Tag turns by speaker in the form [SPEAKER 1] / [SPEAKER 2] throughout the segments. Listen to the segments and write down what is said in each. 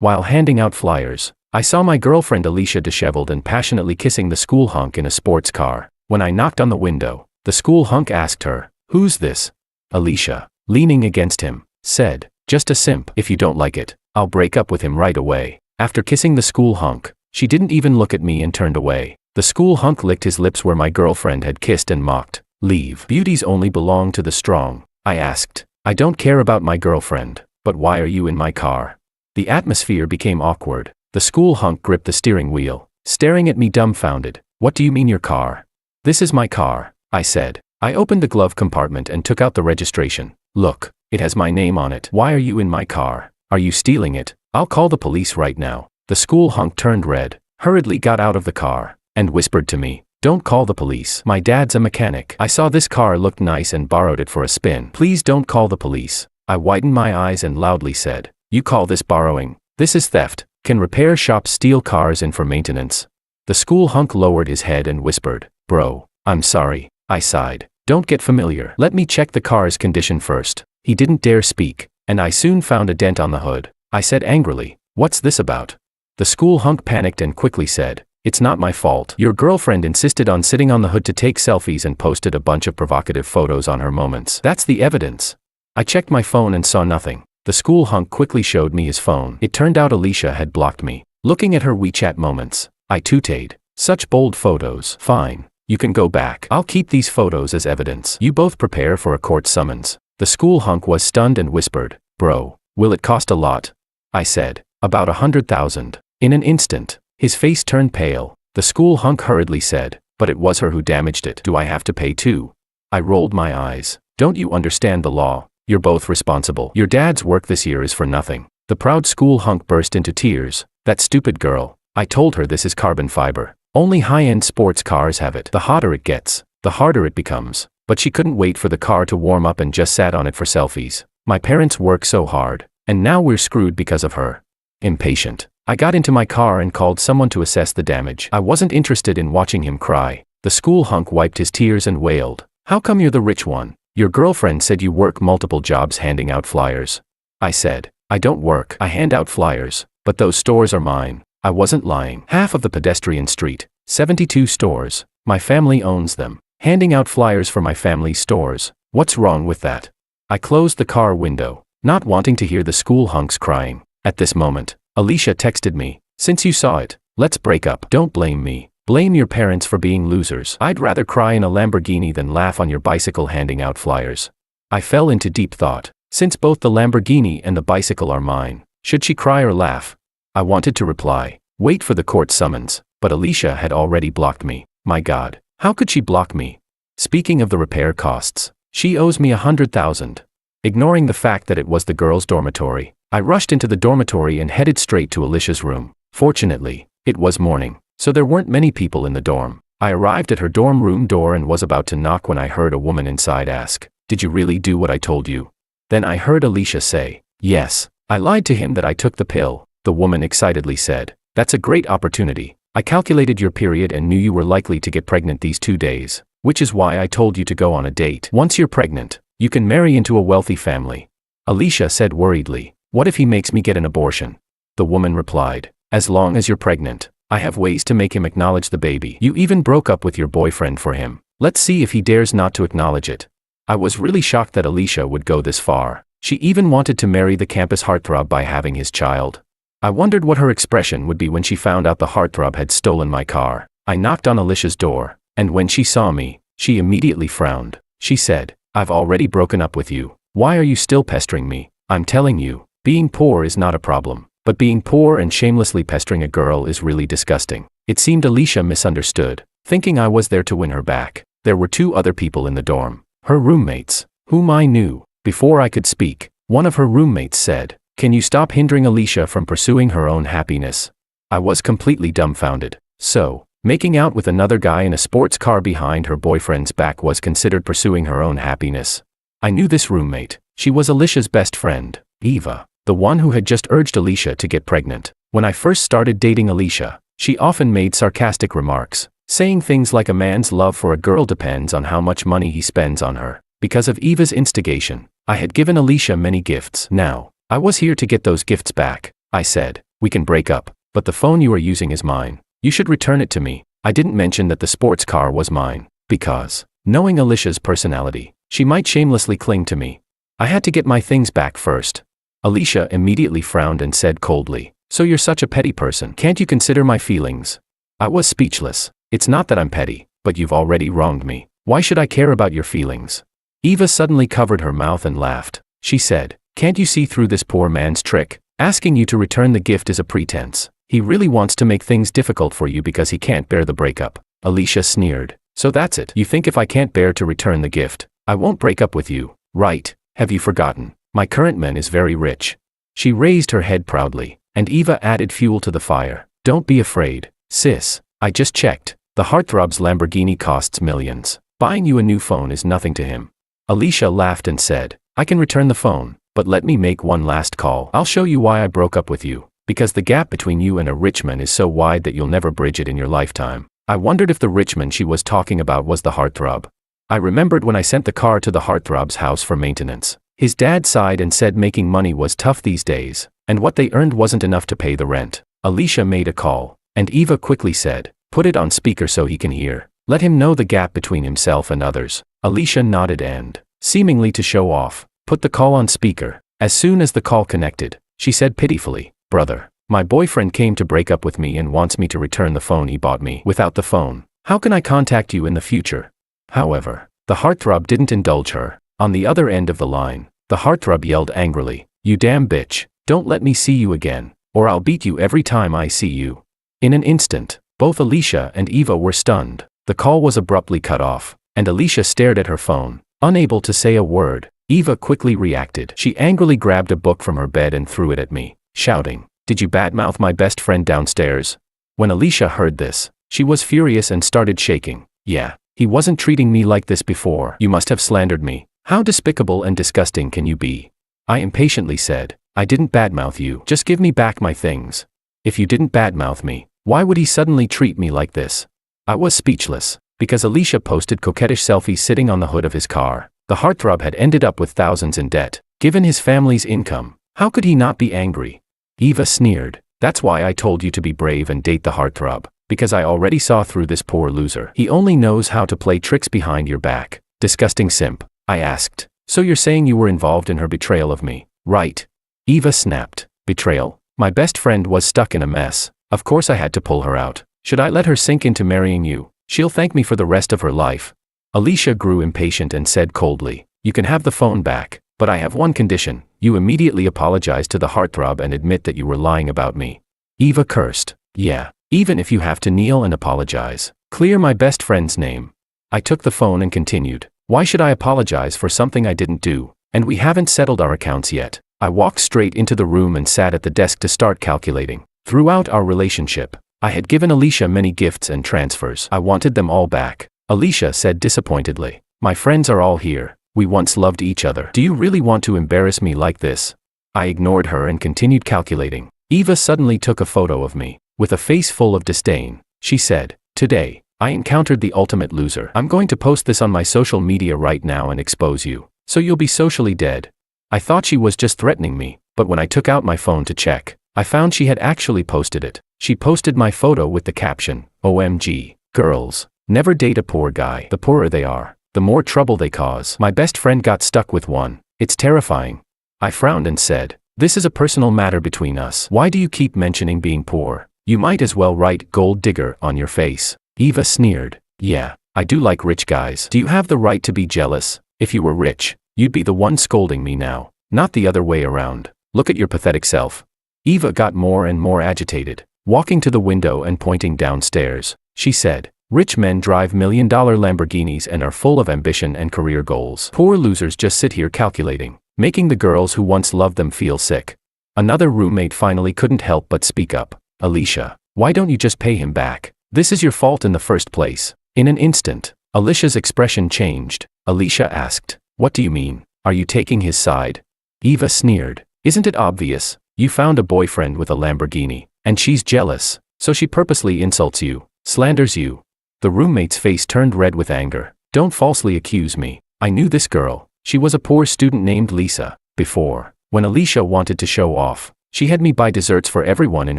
[SPEAKER 1] While handing out flyers, I saw my girlfriend Alicia disheveled and passionately kissing the school hunk in a sports car. When I knocked on the window, the school hunk asked her, "Who's this?" Alicia, leaning against him, said, "Just a simp. If you don't like it, I'll break up with him right away." After kissing the school hunk, she didn't even look at me and turned away. The school hunk licked his lips where my girlfriend had kissed and mocked. "Leave. Beauties only belong to the strong." I asked, "I don't care about my girlfriend, but why are you in my car?" The atmosphere became awkward. The school hunk gripped the steering wheel, staring at me dumbfounded. "What do you mean your car?" "This is my car," I said. I opened the glove compartment and took out the registration. "Look, it has my name on it. Why are you in my car? Are you stealing it? I'll call the police right now." The school hunk turned red, hurriedly got out of the car, and whispered to me, "Don't call the police. My dad's a mechanic. I saw this car looked nice and borrowed it for a spin. Please don't call the police." I widened my eyes and loudly said, "You call this borrowing? This is theft. Can repair shops steal cars in for maintenance?" The school hunk lowered his head and whispered, "Bro, I'm sorry." I sighed. "Don't get familiar. Let me check the car's condition first." He didn't dare speak, and I soon found a dent on the hood. I said angrily, "What's this about?" The school hunk panicked and quickly said, "It's not my fault. Your girlfriend insisted on sitting on the hood to take selfies and posted a bunch of provocative photos on her moments. That's the evidence." I checked my phone and saw nothing. The school hunk quickly showed me his phone. It turned out Alicia had blocked me. Looking at her WeChat moments, I tooted. "Such bold photos." "Fine. You can go back. I'll keep these photos as evidence. You both prepare for a court summons." The school hunk was stunned and whispered, "Bro, will it cost a lot?" I said, "About 100,000. In an instant, his face turned pale. The school hunk hurriedly said, "But it was her who damaged it. Do I have to pay too?" I rolled my eyes. "Don't you understand the law? You're both responsible. Your dad's work this year is for nothing." The proud school hunk burst into tears. "That stupid girl. I told her this is carbon fiber. Only high-end sports cars have it. The hotter it gets, the harder it becomes." But she couldn't wait for the car to warm up and just sat on it for selfies. "My parents work so hard, and now we're screwed because of her." Impatient, I got into my car and called someone to assess the damage. I wasn't interested in watching him cry. The school hunk wiped his tears and wailed, "How come you're the rich one? Your girlfriend said you work multiple jobs handing out flyers." I said, "I don't work. I hand out flyers, but those stores are mine." I wasn't lying. Half of the pedestrian street, 72 stores, my family owns them. Handing out flyers for my family's stores, what's wrong with that? I closed the car window, not wanting to hear the school hunks crying. At this moment, Alicia texted me, "Since you saw it, let's break up." "Don't blame me. Blame your parents for being losers. I'd rather cry in a Lamborghini than laugh on your bicycle handing out flyers." I fell into deep thought. Since both the Lamborghini and the bicycle are mine, should she cry or laugh? I wanted to reply, "Wait for the court summons," but Alicia had already blocked me. My God, how could she block me? Speaking of the repair costs, she owes me 100,000. Ignoring the fact that it was the girls' dormitory, I rushed into the dormitory and headed straight to Alicia's room. Fortunately, it was morning, so there weren't many people in the dorm. I arrived at her dorm room door and was about to knock when I heard a woman inside ask, "Did you really do what I told you?" Then I heard Alicia say, "Yes, I lied to him that I took the pill." The woman excitedly said, "That's a great opportunity. I calculated your period and knew you were likely to get pregnant these 2 days, which is why I told you to go on a date. Once you're pregnant, you can marry into a wealthy family." Alicia said worriedly, "What if he makes me get an abortion?" The woman replied, "As long as you're pregnant, I have ways to make him acknowledge the baby. You even broke up with your boyfriend for him. Let's see if he dares not to acknowledge it." I was really shocked that Alicia would go this far. She even wanted to marry the campus heartthrob by having his child. I wondered what her expression would be when she found out the heartthrob had stolen my car. I knocked on Alicia's door, and when she saw me, she immediately frowned. She said, "I've already broken up with you. Why are you still pestering me? I'm telling you, being poor is not a problem, but being poor and shamelessly pestering a girl is really disgusting." It seemed Alicia misunderstood, thinking I was there to win her back. There were 2 other people in the dorm, her roommates, whom I knew. Before I could speak, one of her roommates said, "Can you stop hindering Alicia from pursuing her own happiness?" I was completely dumbfounded. So, making out with another guy in a sports car behind her boyfriend's back was considered pursuing her own happiness. I knew this roommate. She was Alicia's best friend, Eva, the one who had just urged Alicia to get pregnant. When I first started dating Alicia, she often made sarcastic remarks, saying things like a man's love for a girl depends on how much money he spends on her. Because of Eva's instigation, I had given Alicia many gifts. Now, I was here to get those gifts back. I said, We can break up, but the phone you are using is mine. You should return it to me. I didn't mention that the sports car was mine, because, knowing Alicia's personality, she might shamelessly cling to me. I had to get my things back first. Alicia immediately frowned and said coldly, "So you're such a petty person. Can't you consider my feelings?" I was speechless. It's not that I'm petty, but you've already wronged me. Why should I care about your feelings? Eva suddenly covered her mouth and laughed. She said, "Can't you see through this poor man's trick? Asking you to return the gift is a pretense. He really wants to make things difficult for you because he can't bear the breakup." Alicia sneered. "So that's it. You think if I can't bear to return the gift, I won't break up with you, right? Have you forgotten? My current man is very rich." She raised her head proudly, and Eva added fuel to the fire. "Don't be afraid, sis. I just checked. The heartthrob's Lamborghini costs millions. Buying you a new phone is nothing to him." Alicia laughed and said, "I can return the phone, but let me make one last call. I'll show you why I broke up with you. Because the gap between you and a rich man is so wide that you'll never bridge it in your lifetime." I wondered if the rich man she was talking about was the heartthrob. I remembered when I sent the car to the heartthrob's house for maintenance. His dad sighed and said making money was tough these days, and what they earned wasn't enough to pay the rent. Alicia made a call, and Eva quickly said, "Put it on speaker so he can hear. Let him know the gap between himself and others." Alicia nodded and, seemingly to show off, put the call on speaker. As soon as the call connected, she said pitifully, "Brother, my boyfriend came to break up with me and wants me to return the phone he bought me. Without the phone, how can I contact you in the future?" However, the heartthrob didn't indulge her. On the other end of the line, the heartthrob yelled angrily, "You damn bitch, don't let me see you again, or I'll beat you every time I see you." In an instant, both Alicia and Eva were stunned. The call was abruptly cut off, and Alicia stared at her phone, unable to say a word. Eva quickly reacted. She angrily grabbed a book from her bed and threw it at me, shouting, "Did you badmouth my best friend downstairs?" When Alicia heard this, she was furious and started shaking. "Yeah, he wasn't treating me like this before. You must have slandered me. How despicable and disgusting can you be?" I impatiently said, "I didn't badmouth you. Just give me back my things. If you didn't badmouth me, why would he suddenly treat me like this?" I was speechless, because Alicia posted coquettish selfies sitting on the hood of his car. The heartthrob had ended up with thousands in debt. Given his family's income, how could he not be angry? Eva sneered, "That's why I told you to be brave and date the heartthrob, because I already saw through this poor loser. He only knows how to play tricks behind your back." "Disgusting simp," I asked. "So you're saying you were involved in her betrayal of me, right?" Eva snapped. "Betrayal? My best friend was stuck in a mess. Of course I had to pull her out. Should I let her sink into marrying you? She'll thank me for the rest of her life." Alicia grew impatient and said coldly, "You can have the phone back, but I have one condition. You immediately apologize to the heartthrob and admit that you were lying about me." Eva cursed. "Yeah, even if you have to kneel and apologize. Clear my best friend's name." I took the phone and continued, "Why should I apologize for something I didn't do? And we haven't settled our accounts yet." I walked straight into the room and sat at the desk to start calculating. Throughout our relationship, I had given Alicia many gifts and transfers. I wanted them all back. Alicia said disappointedly, "My friends are all here. We once loved each other. Do you really want to embarrass me like this?" I ignored her and continued calculating. Eva suddenly took a photo of me. With a face full of disdain, she said, "Today, I encountered the ultimate loser. I'm going to post this on my social media right now and expose you, so you'll be socially dead." I thought she was just threatening me, but when I took out my phone to check, I found she had actually posted it. She posted my photo with the caption, "OMG, girls, never date a poor guy. The poorer they are, the more trouble they cause. My best friend got stuck with one. It's terrifying." I frowned and said, "This is a personal matter between us. Why do you keep mentioning being poor? You might as well write gold digger on your face." Eva sneered, "Yeah, I do like rich guys. Do you have the right to be jealous? If you were rich, you'd be the one scolding me now, not the other way around. Look at your pathetic self." Eva got more and more agitated. Walking to the window and pointing downstairs, she said, "Rich men drive million-dollar Lamborghinis and are full of ambition and career goals. Poor losers just sit here calculating, making the girls who once loved them feel sick." Another roommate finally couldn't help but speak up. "Alicia, why don't you just pay him back? This is your fault in the first place." In an instant, Alicia's expression changed. Alicia asked, "What do you mean? Are you taking his side?" Eva sneered, "Isn't it obvious? You found a boyfriend with a Lamborghini, and she's jealous, so she purposely insults you, slanders you." The roommate's face turned red with anger. "Don't falsely accuse me. I knew this girl. She was a poor student named Lisa. Before, when Alicia wanted to show off, She had me buy desserts for everyone in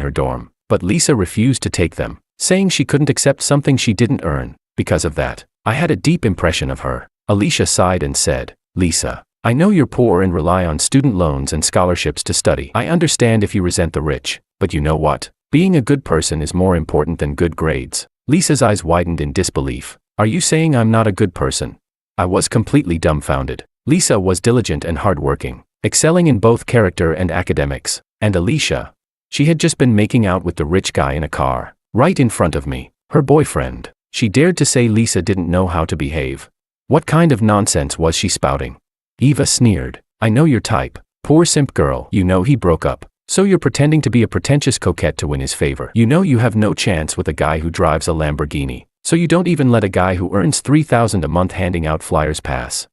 [SPEAKER 1] her dorm, but Lisa refused to take them, saying she couldn't accept something she didn't earn. Because of that, I had a deep impression of her. Alicia sighed and said, Lisa, I know you're poor and rely on student loans and scholarships to study. I understand if you resent the rich, but you know what? Being a good person is more important than good grades. Lisa's eyes widened in disbelief. Are you saying I'm not a good person? I was completely dumbfounded. Lisa was diligent and hardworking, excelling in both character and academics. And Alicia? She had just been making out with the rich guy in a car, right in front of me, her boyfriend. She dared to say Lisa didn't know how to behave. What kind of nonsense was she spouting? Eva sneered. I know your type. Poor simp girl. You know he broke up. So you're pretending to be a pretentious coquette to win his favor. You know you have no chance with a guy who drives a Lamborghini. So you don't even let a guy who earns $3,000 a month handing out flyers pass.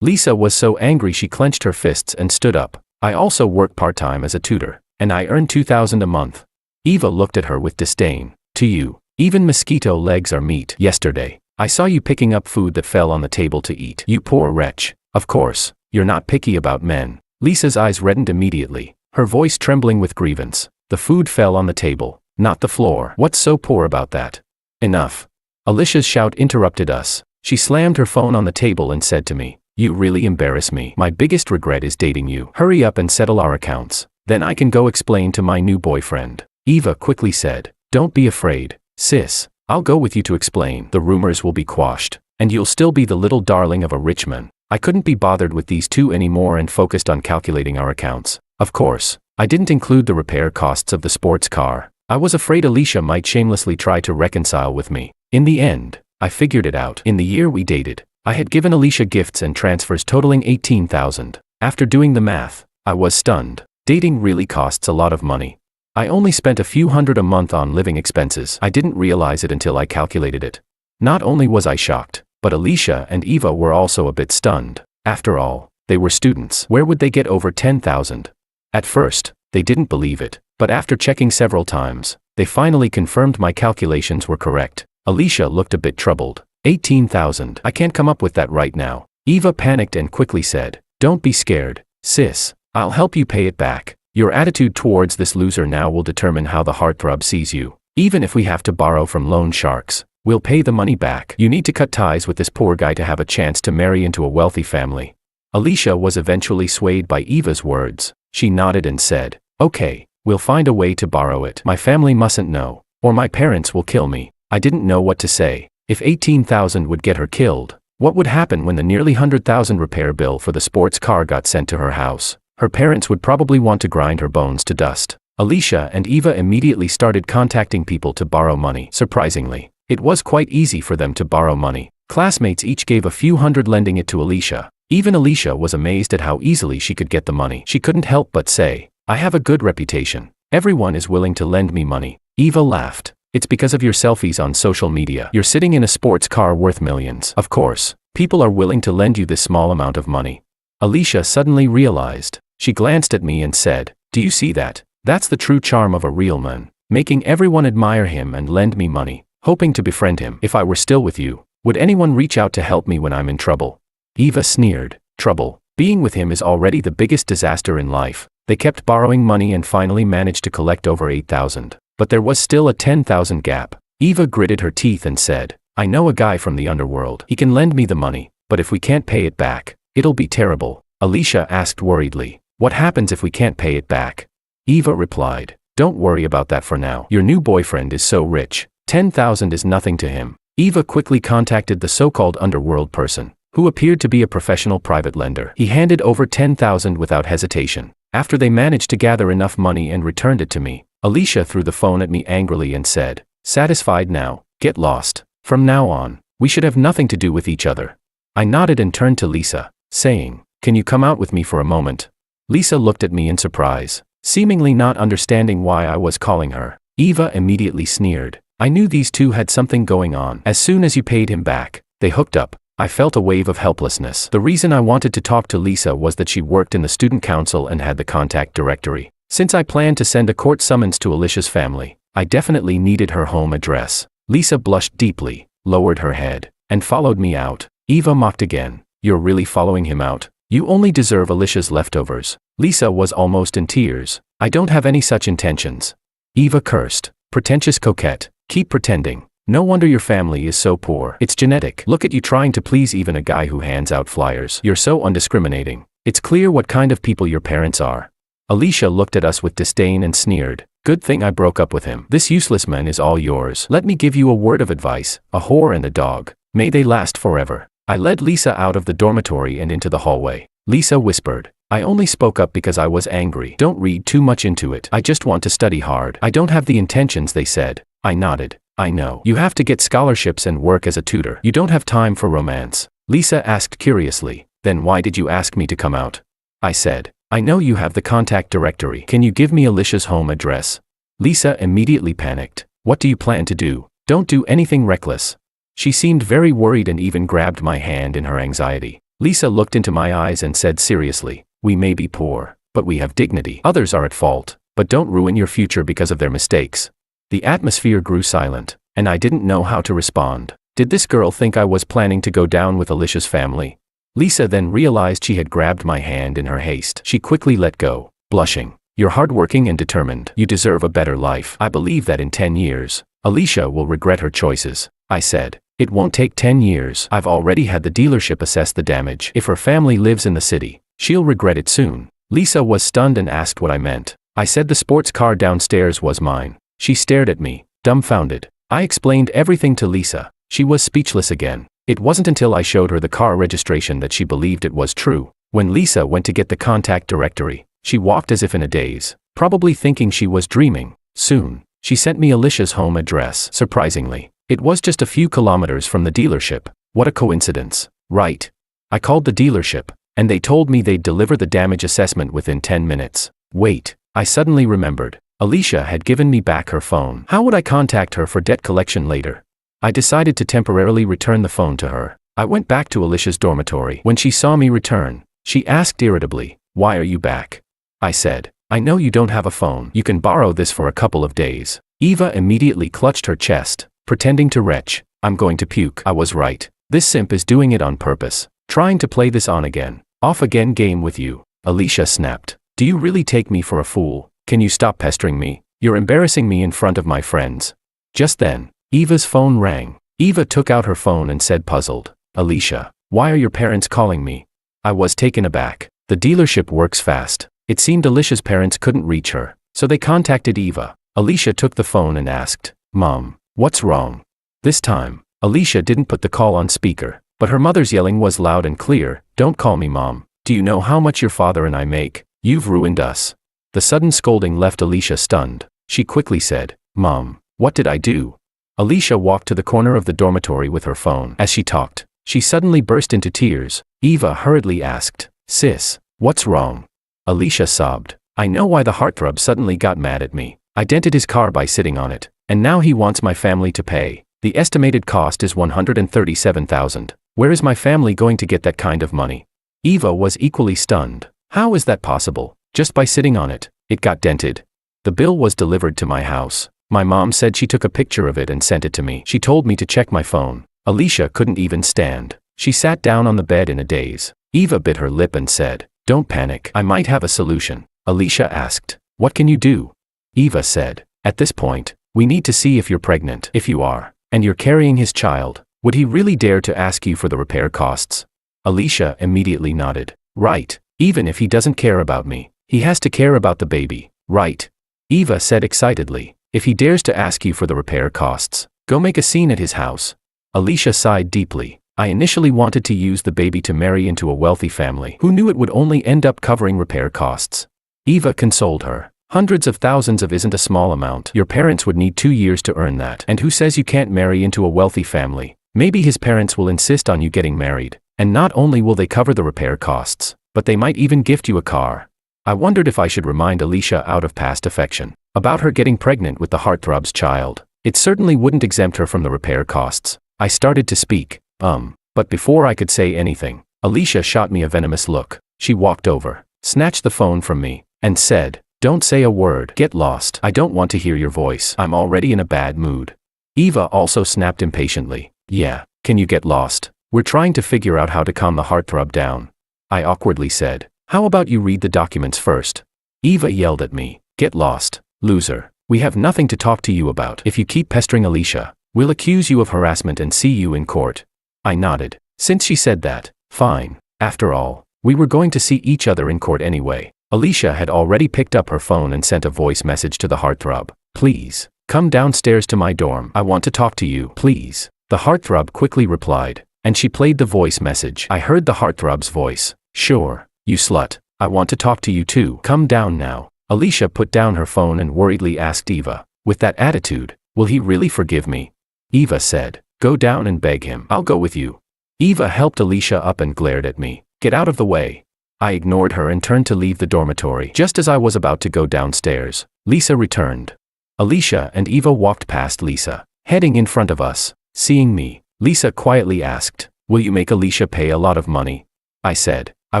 [SPEAKER 1] Lisa was so angry she clenched her fists and stood up. I also work part-time as a tutor, and I earn $2,000 a month. Eva looked at her with disdain. To you, even mosquito legs are meat. Yesterday, I saw you picking up food that fell on the table to eat. You poor wretch. Of course, you're not picky about men. Lisa's eyes reddened immediately, her voice trembling with grievance. The food fell on the table, not the floor. What's so poor about that? Enough. Alicia's shout interrupted us. She slammed her phone on the table and said to me, You really embarrass me. My biggest regret is dating you. Hurry up and settle our accounts. Then I can go explain to my new boyfriend. Eva quickly said, Don't be afraid, sis. I'll go with you to explain. The rumors will be quashed, and you'll still be the little darling of a rich man. I couldn't be bothered with these two anymore and focused on calculating our accounts. Of course, I didn't include the repair costs of the sports car. I was afraid Alicia might shamelessly try to reconcile with me. In the end, I figured it out. In the year we dated, I had given Alicia gifts and transfers totaling $18,000. After doing the math, I was stunned. Dating really costs a lot of money. I only spent a few hundred a month on living expenses. I didn't realize it until I calculated it. Not only was I shocked, but Alicia and Eva were also a bit stunned. After all, they were students. Where would they get over $10,000? At first, they didn't believe it, but after checking several times, they finally confirmed my calculations were correct. Alicia looked a bit troubled. $18,000. I can't come up with that right now. Eva panicked and quickly said, Don't be scared, sis. I'll help you pay it back. Your attitude towards this loser now will determine how the heartthrob sees you. Even if we have to borrow from loan sharks, we'll pay the money back. You need to cut ties with this poor guy to have a chance to marry into a wealthy family. Alicia was eventually swayed by Eva's words. She nodded and said, Okay, we'll find a way to borrow it. My family mustn't know, or my parents will kill me. I didn't know what to say. If $18,000 would get her killed, what would happen when the nearly $100,000 repair bill for the sports car got sent to her house? Her parents would probably want to grind her bones to dust. Alicia and Eva immediately started contacting people to borrow money. Surprisingly, it was quite easy for them to borrow money. Classmates each gave a few hundred, lending it to Alicia. Even Alicia was amazed at how easily she could get the money. She couldn't help but say, I have a good reputation. Everyone is willing to lend me money. Eva laughed. It's because of your selfies on social media. You're sitting in a sports car worth millions. Of course, people are willing to lend you this small amount of money. Alicia suddenly realized. She glanced at me and said, Do you see that? That's the true charm of a real man, making everyone admire him and lend me money, hoping to befriend him. If I were still with you, would anyone reach out to help me when I'm in trouble? Eva sneered. Trouble? Being with him is already the biggest disaster in life. They kept borrowing money and finally managed to collect over $8,000. But there was still a $10,000 gap. Eva gritted her teeth and said, I know a guy from the underworld. He can lend me the money, but if we can't pay it back, it'll be terrible. Alicia asked worriedly, What happens if we can't pay it back? Eva replied, Don't worry about that for now. Your new boyfriend is so rich. $10,000 is nothing to him. Eva quickly contacted the so-called underworld person, who appeared to be a professional private lender. He handed over $10,000 without hesitation. After they managed to gather enough money and returned it to me, Alicia threw the phone at me angrily and said, Satisfied now? Get lost. From now on, we should have nothing to do with each other. I nodded and turned to Lisa, saying, Can you come out with me for a moment? Lisa looked at me in surprise, seemingly not understanding why I was calling her. Eva immediately sneered. I knew these two had something going on. As soon as you paid him back, they hooked up. I felt a wave of helplessness. The reason I wanted to talk to Lisa was that she worked in the student council and had the contact directory. Since I planned to send a court summons to Alicia's family, I definitely needed her home address. Lisa blushed deeply, lowered her head, and followed me out. Eva mocked again. You're really following him out? You only deserve Alicia's leftovers. Lisa was almost in tears. I don't have any such intentions. Eva cursed. Pretentious coquette. Keep pretending. No wonder your family is so poor. It's genetic. Look at you trying to please even a guy who hands out flyers. You're so undiscriminating. It's clear what kind of people your parents are. Alicia looked at us with disdain and sneered. Good thing I broke up with him. This useless man is all yours. Let me give you a word of advice. A whore and a dog. May they last forever. I led Lisa out of the dormitory and into the hallway. Lisa whispered. I only spoke up because I was angry. Don't read too much into it. I just want to study hard. I don't have the intentions they said. I nodded. I know. You have to get scholarships and work as a tutor. You don't have time for romance. Lisa asked curiously. Then why did you ask me to come out? I said. I know you have the contact directory. Can you give me Alicia's home address? Lisa immediately panicked. What do you plan to do? Don't do anything reckless. She seemed very worried and even grabbed my hand in her anxiety. Lisa looked into my eyes and said seriously, we may be poor, but we have dignity. Others are at fault, but don't ruin your future because of their mistakes. The atmosphere grew silent, and I didn't know how to respond. Did this girl think I was planning to go down with Alicia's family? Lisa then realized she had grabbed my hand in her haste. She quickly let go, blushing. You're hardworking and determined. You deserve a better life. I believe that in 10 years, Alicia will regret her choices. I said. It won't take 10 years. I've already had the dealership assess the damage. If her family lives in the city, she'll regret it soon. Lisa was stunned and asked what I meant. I said the sports car downstairs was mine. She stared at me, dumbfounded. I explained everything to Lisa. She was speechless again. It wasn't until I showed her the car registration that she believed it was true. When Lisa went to get the contact directory, she walked as if in a daze, probably thinking she was dreaming. Soon, she sent me Alicia's home address. Surprisingly, it was just a few kilometers from the dealership. What a coincidence, right? I called the dealership, and they told me they'd deliver the damage assessment within 10 minutes. Wait, I suddenly remembered. Alicia had given me back her phone. How would I contact her for debt collection later? I decided to temporarily return the phone to her. I went back to Alicia's dormitory. When she saw me return, she asked irritably, "Why are you back?" I said, "I know you don't have a phone. You can borrow this for a couple of days." Eva immediately clutched her chest, pretending to retch. I'm going to puke. I was right. This simp is doing it on purpose, trying to play this on again, off again game with you. Alicia snapped. Do you really take me for a fool? Can you stop pestering me? You're embarrassing me in front of my friends. Just then, Eva's phone rang. Eva took out her phone and said puzzled, Alicia, why are your parents calling me? I was taken aback. The dealership works fast. It seemed Alicia's parents couldn't reach her, so they contacted Eva. Alicia took the phone and asked, Mom, what's wrong? This time, Alicia didn't put the call on speaker, but her mother's yelling was loud and clear. Don't call me Mom. Do you know how much your father and I make? You've ruined us. The sudden scolding left Alicia stunned. She quickly said, Mom, what did I do? Alicia walked to the corner of the dormitory with her phone. As she talked, she suddenly burst into tears. Eva hurriedly asked, Sis, what's wrong? Alicia sobbed. I know why the heartthrob suddenly got mad at me. I dented his car by sitting on it, and now he wants my family to pay. The estimated cost is $137,000. Where is my family going to get that kind of money? Eva was equally stunned. How is that possible? Just by sitting on it, it got dented. The bill was delivered to my house. My mom said she took a picture of it and sent it to me. She told me to check my phone. Alicia couldn't even stand. She sat down on the bed in a daze. Eva bit her lip and said, Don't panic. I might have a solution. Alicia asked, What can you do? Eva said, At this point, we need to see if you're pregnant. If you are, and you're carrying his child, would he really dare to ask you for the repair costs? Alicia immediately nodded. Right. Even if he doesn't care about me, he has to care about the baby, right? Eva said excitedly, If he dares to ask you for the repair costs, go make a scene at his house. Alicia sighed deeply. I initially wanted to use the baby to marry into a wealthy family. Who knew it would only end up covering repair costs? Eva consoled her. Hundreds of thousands of isn't a small amount. Your parents would need 2 years to earn that. And who says you can't marry into a wealthy family? Maybe his parents will insist on you getting married, and not only will they cover the repair costs, but they might even gift you a car. I wondered if I should remind Alicia out of past affection about her getting pregnant with the heartthrob's child. It certainly wouldn't exempt her from the repair costs. I started to speak, but before I could say anything, Alicia shot me a venomous look. She walked over, snatched the phone from me, and said, Don't say a word. Get lost. I don't want to hear your voice. I'm already in a bad mood. Eva also snapped impatiently. Yeah, can you get lost? We're trying to figure out how to calm the heartthrob down. I awkwardly said. How about you read the documents first? Eva yelled at me. Get lost, loser. We have nothing to talk to you about. If you keep pestering Alicia, we'll accuse you of harassment and see you in court. I nodded. Since she said that, fine. After all, we were going to see each other in court anyway. Alicia had already picked up her phone and sent a voice message to the heartthrob. Please, come downstairs to my dorm. I want to talk to you, please. The heartthrob quickly replied, and she played the voice message. I heard the heartthrob's voice. Sure, you slut. I want to talk to you too. Come down now. Alicia put down her phone and worriedly asked Eva, with that attitude, will he really forgive me? Eva said, go down and beg him. I'll go with you. Eva helped Alicia up and glared at me. Get out of the way. I ignored her and turned to leave the dormitory. Just as I was about to go downstairs, Lisa returned. Alicia and Eva walked past Lisa, heading in front of us. Seeing me, Lisa quietly asked, will you make Alicia pay a lot of money? I said, I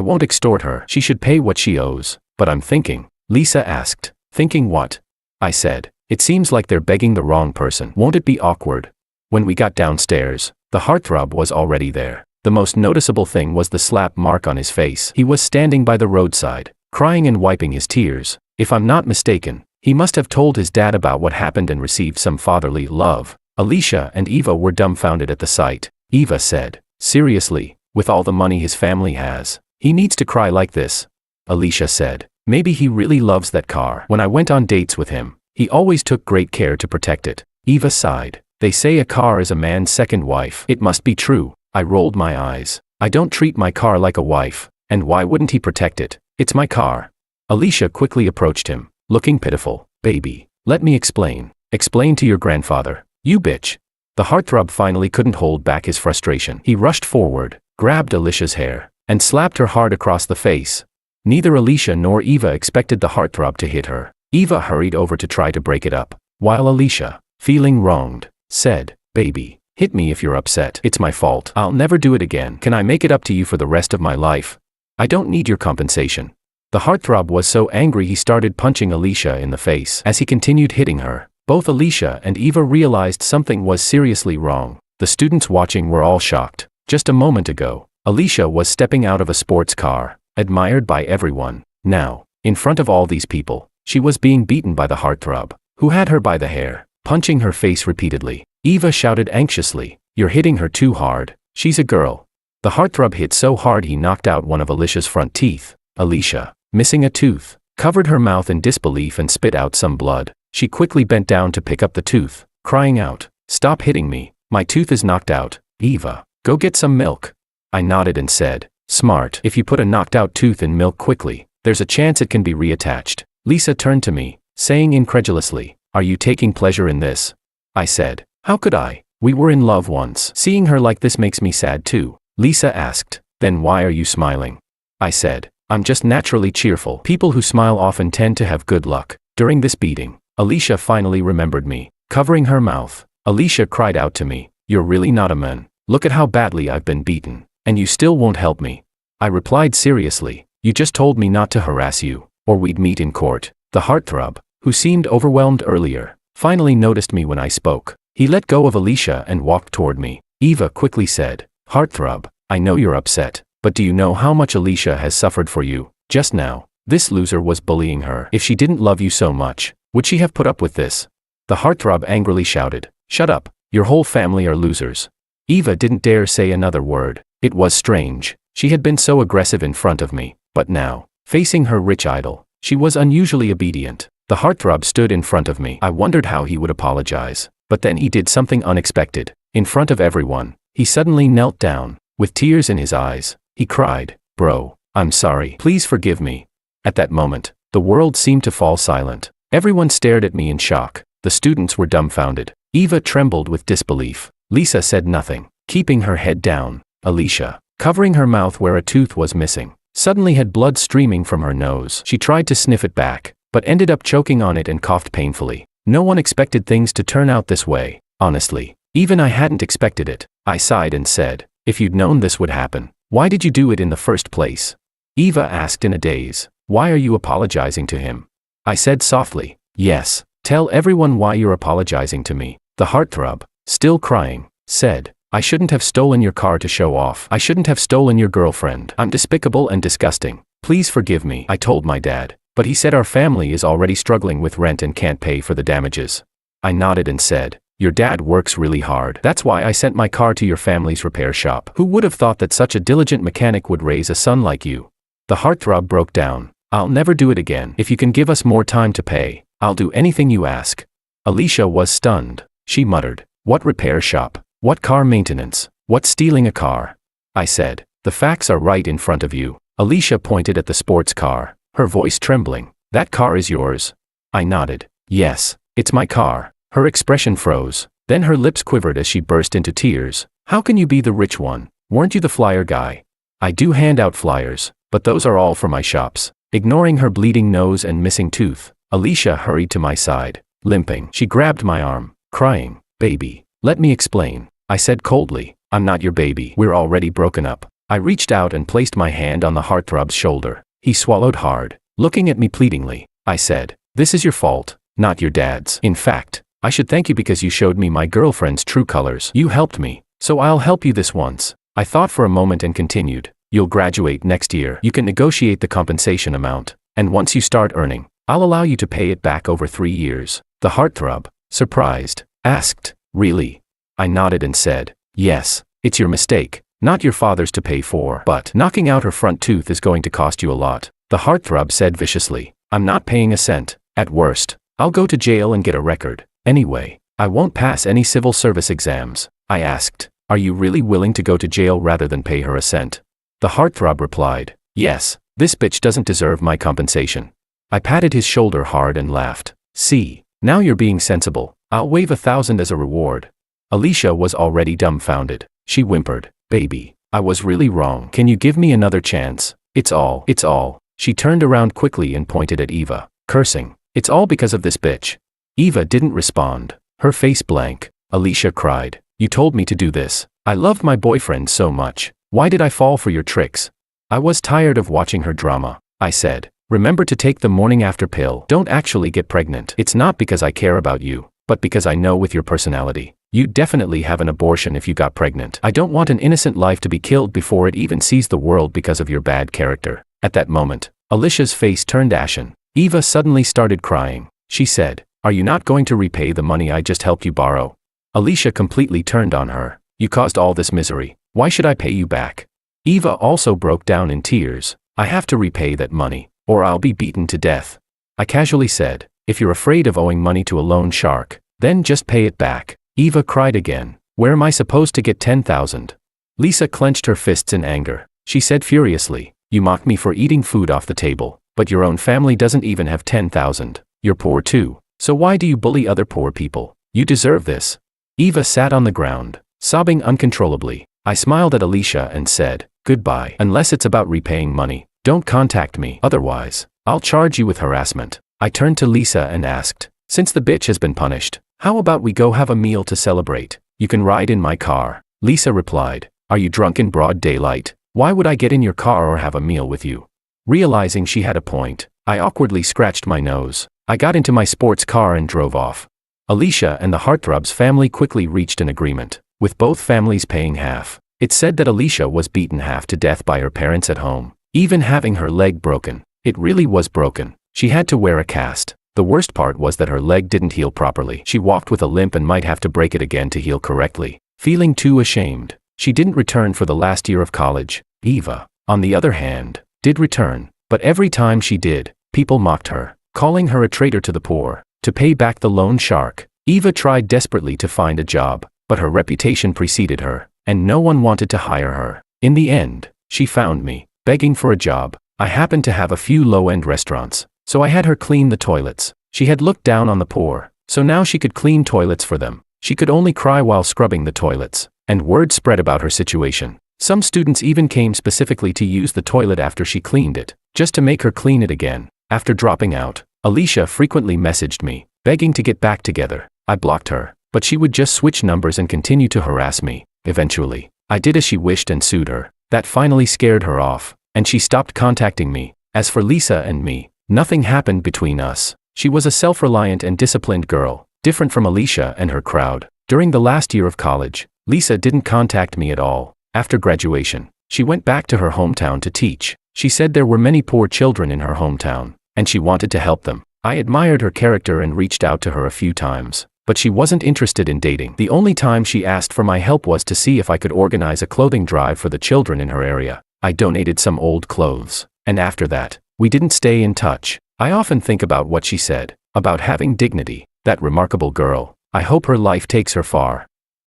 [SPEAKER 1] won't extort her. She should pay what she owes. But I'm thinking. Lisa asked, thinking what? I said, it seems like they're begging the wrong person. Won't it be awkward? When we got downstairs, the heartthrob was already there. The most noticeable thing was the slap mark on his face. He was standing by the roadside, crying and wiping his tears. If I'm not mistaken, he must have told his dad about what happened and received some fatherly love. Alicia and Eva were dumbfounded at the sight. Eva said, seriously, with all the money his family has, he needs to cry like this? Alicia said, maybe he really loves that car. When I went on dates with him, he always took great care to protect it. Eva sighed. They say a car is a man's second wife. It must be true. I rolled my eyes. I don't treat my car like a wife, and why wouldn't he protect it? It's my car. Alicia quickly approached him, looking pitiful. Baby, let me explain. Explain to your grandfather. You bitch. The heartthrob finally couldn't hold back his frustration. He rushed forward, grabbed Alicia's hair, and slapped her hard across the face. Neither Alicia nor Eva expected the heartthrob to hit her. Eva hurried over to try to break it up, while Alicia, feeling wronged, said, baby, hit me if you're upset. It's my fault. I'll never do it again. Can I make it up to you for the rest of my life? I don't need your compensation. The heartthrob was so angry he started punching Alicia in the face. As he continued hitting her, both Alicia and Eva realized something was seriously wrong. The students watching were all shocked. Just a moment ago, Alicia was stepping out of a sports car, admired by everyone. Now, in front of all these people, she was being beaten by the heartthrob, who had her by the hair, punching her face repeatedly. Eva shouted anxiously, you're hitting her too hard. She's a girl. The heartthrob hit so hard he knocked out one of Alicia's front teeth. Alicia, missing a tooth, covered her mouth in disbelief and spit out some blood. She quickly bent down to pick up the tooth, crying out, stop hitting me. My tooth is knocked out. Eva, go get some milk. I nodded and said, smart. If you put a knocked out tooth in milk quickly, there's a chance it can be reattached. Lisa turned to me, saying incredulously, are you taking pleasure in this? I said, how could I? We were in love once. Seeing her like this makes me sad too. Lisa asked, then why are you smiling? I said, I'm just naturally cheerful. People who smile often tend to have good luck. During this beating, Alicia finally remembered me. Covering her mouth, Alicia cried out to me, you're really not a man. Look at how badly I've been beaten, and you still won't help me. I replied seriously, you just told me not to harass you, or we'd meet in court. The heartthrob, who seemed overwhelmed earlier, finally noticed me when I spoke. He let go of Alicia and walked toward me. Eva quickly said, heartthrob, I know you're upset, but do you know how much Alicia has suffered for you? Just now, this loser was bullying her. If she didn't love you so much, would she have put up with this? The heartthrob angrily shouted, shut up, your whole family are losers. Eva didn't dare say another word. It was strange. She had been so aggressive in front of me, but now, facing her rich idol, she was unusually obedient. The heartthrob stood in front of me. I wondered how he would apologize, but then he did something unexpected. In front of everyone, he suddenly knelt down. With tears in his eyes, he cried, bro, I'm sorry. Please forgive me. At that moment, the world seemed to fall silent. Everyone stared at me in shock. The students were dumbfounded. Eva trembled with disbelief. Lisa said nothing, keeping her head down. Alicia, covering her mouth where a tooth was missing, suddenly had blood streaming from her nose. She tried to sniff it back, but ended up choking on it and coughed painfully. No one expected things to turn out this way. Honestly, even I hadn't expected it. I sighed and said, if you'd known this would happen, why did you do it in the first place? Eva asked in a daze, why are you apologizing to him? I said softly, yes, tell everyone why you're apologizing to me. The heartthrob, still crying, said, I shouldn't have stolen your car to show off. I shouldn't have stolen your girlfriend. I'm despicable and disgusting. Please forgive me, I told my dad. But he said our family is already struggling with rent and can't pay for the damages. I nodded and said, your dad works really hard. That's why I sent my car to your family's repair shop. Who would have thought that such a diligent mechanic would raise a son like you? The heartthrob broke down. I'll never do it again. If you can give us more time to pay, I'll do anything you ask. Alicia was stunned. She muttered, what repair shop? What car maintenance? What stealing a car? I said, the facts are right in front of you. Alicia pointed at the sports car, her voice trembling. That car is yours? I nodded. Yes, it's my car. Her expression froze. Then her lips quivered as she burst into tears. How can you be the rich one? Weren't you the flyer guy? I do hand out flyers, but those are all for my shops. Ignoring her bleeding nose and missing tooth, Alicia hurried to my side, limping. She grabbed my arm, crying, baby, let me explain. I said coldly, I'm not your baby. We're already broken up. I reached out and placed my hand on the heartthrob's shoulder. He swallowed hard, looking at me pleadingly. I said, this is your fault, not your dad's. In fact, I should thank you because you showed me my girlfriend's true colors. You helped me, so I'll help you this once. I thought for a moment and continued, you'll graduate next year. You can negotiate the compensation amount, and once you start earning, I'll allow you to pay it back over 3 years. The heartthrob, surprised, asked, really? I nodded and said, yes, it's your mistake, not your father's to pay for. But knocking out her front tooth is going to cost you a lot. The heartthrob said viciously, I'm not paying a cent. At worst, I'll go to jail and get a record. Anyway, I won't pass any civil service exams. I asked, are you really willing to go to jail rather than pay her a cent? The heartthrob replied, yes, this bitch doesn't deserve my compensation. I patted his shoulder hard and laughed. See, now you're being sensible. I'll waive 1,000 as a reward. Alicia was already dumbfounded. She whimpered, baby, I was really wrong. Can you give me another chance? It's all. She turned around quickly and pointed at Eva, cursing, it's all because of this bitch. Eva didn't respond, her face blank. Alicia cried, you told me to do this. I loved my boyfriend so much. Why did I fall for your tricks? I was tired of watching her drama. I said, remember to take the morning after pill. Don't actually get pregnant. It's not because I care about you, but because I know with your personality, you'd definitely have an abortion if you got pregnant. I don't want an innocent life to be killed before it even sees the world because of your bad character. At that moment, Alicia's face turned ashen. Eva suddenly started crying. She said, are you not going to repay the money I just helped you borrow? Alicia completely turned on her. You caused all this misery. Why should I pay you back? Eva also broke down in tears. I have to repay that money, or I'll be beaten to death. I casually said, if you're afraid of owing money to a loan shark, then just pay it back. Eva cried again. Where am I supposed to get 10,000? Lisa clenched her fists in anger. She said furiously, you mock me for eating food off the table, but your own family doesn't even have 10,000. You're poor too. So why do you bully other poor people? You deserve this. Eva sat on the ground, sobbing uncontrollably. I smiled at Alicia and said, goodbye. Unless it's about repaying money, don't contact me. Otherwise, I'll charge you with harassment. I turned to Lisa and asked, since the bitch has been punished, how about we go have a meal to celebrate? You can ride in my car. Lisa replied, are you drunk in broad daylight? Why would I get in your car or have a meal with you? Realizing she had a point, I awkwardly scratched my nose. I got into my sports car and drove off. Alicia and the heartthrob's family quickly reached an agreement, with both families paying half. It said that Alicia was beaten half to death by her parents at home, even having her leg broken. It really was broken. She had to wear a cast. The worst part was that her leg didn't heal properly. She walked with a limp and might have to break it again to heal correctly. Feeling too ashamed, she didn't return for the last year of college. Eva, on the other hand, did return, but every time she did, people mocked her, calling her a traitor to the poor. To pay back the loan shark, Eva tried desperately to find a job, but her reputation preceded her, and no one wanted to hire her. In the end, she found me, begging for a job. I happened to have a few low-end restaurants, so I had her clean the toilets. She had looked down on the poor, so now she could clean toilets for them. She could only cry while scrubbing the toilets, and word spread about her situation. Some students even came specifically to use the toilet after she cleaned it, just to make her clean it again. After dropping out, Alicia frequently messaged me, begging to get back together. I blocked her, but she would just switch numbers and continue to harass me. Eventually, I did as she wished and sued her. That finally scared her off, and she stopped contacting me. As for Lisa and me, nothing happened between us. She was a self-reliant and disciplined girl, different from Alicia and her crowd. During the last year of college, Lisa didn't contact me at all. After graduation, she went back to her hometown to teach. She said there were many poor children in her hometown, and she wanted to help them. I admired her character and reached out to her a few times, but she wasn't interested in dating. The only time she asked for my help was to see if I could organize a clothing drive for the children in her area. I donated some old clothes, and after that, we didn't stay in touch. I often think about what she said, about having dignity. That remarkable girl. I hope her life takes her far.